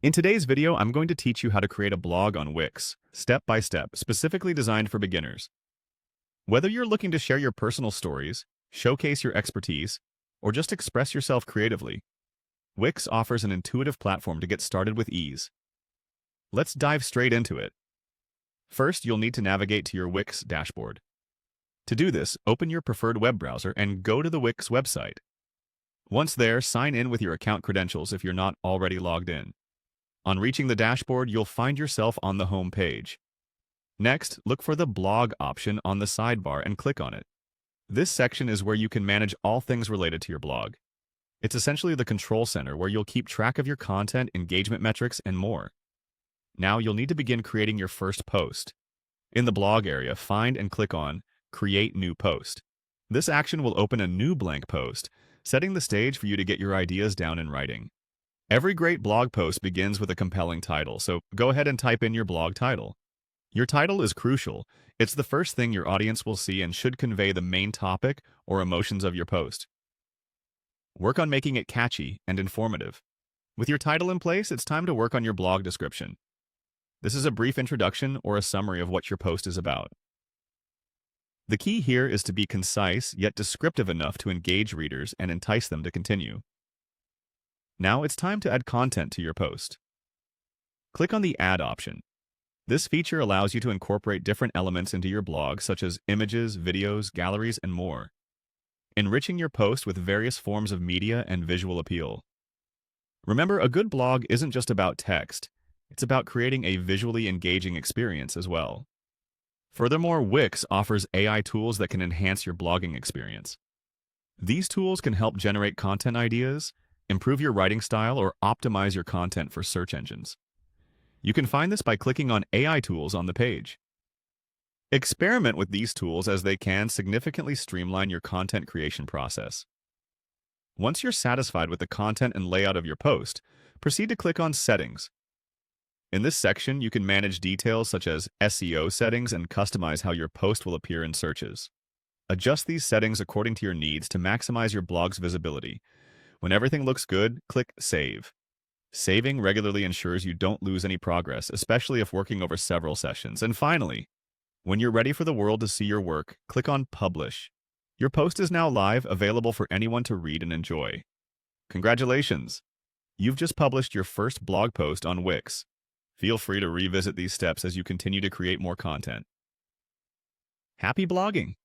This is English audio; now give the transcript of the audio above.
In today's video, I'm going to teach you how to create a blog on Wix, step by step, specifically designed for beginners. Whether you're looking to share your personal stories, showcase your expertise, or just express yourself creatively, Wix offers an intuitive platform to get started with ease. Let's dive straight into it. First, you'll need to navigate to your Wix dashboard. To do this, open your preferred web browser and go to the Wix website. Once there, sign in with your account credentials if you're not already logged in. On reaching the dashboard, you'll find yourself on the home page. Next, look for the blog option on the sidebar and click on it. This section is where you can manage all things related to your blog. It's essentially the control center where you'll keep track of your content, engagement metrics, and more. Now you'll need to begin creating your first post. In the blog area, find and click on Create New Post. This action will open a new blank post, setting the stage for you to get your ideas down in writing. Every great blog post begins with a compelling title, so go ahead and type in your blog title. Your title is crucial. It's the first thing your audience will see and should convey the main topic or emotions of your post. Work on making it catchy and informative. With your title in place, it's time to work on your blog description. This is a brief introduction or a summary of what your post is about. The key here is to be concise yet descriptive enough to engage readers and entice them to continue. Now it's time to add content to your post. Click on the Add option. This feature allows you to incorporate different elements into your blog, such as images, videos, galleries, and more, enriching your post with various forms of media and visual appeal. Remember, a good blog isn't just about text. It's about creating a visually engaging experience as well. Furthermore, Wix offers AI tools that can enhance your blogging experience. These tools can help generate content ideas, improve your writing style, or optimize your content for search engines. You can find this by clicking on AI tools on the page. Experiment with these tools as they can significantly streamline your content creation process. Once you're satisfied with the content and layout of your post, proceed to click on Settings. In this section, you can manage details such as SEO settings and customize how your post will appear in searches. Adjust these settings according to your needs to maximize your blog's visibility. When everything looks good, click Save. Saving regularly ensures you don't lose any progress, especially if working over several sessions. And finally, when you're ready for the world to see your work, click on Publish. Your post is now live, available for anyone to read and enjoy. Congratulations! You've just published your first blog post on Wix. Feel free to revisit these steps as you continue to create more content. Happy blogging!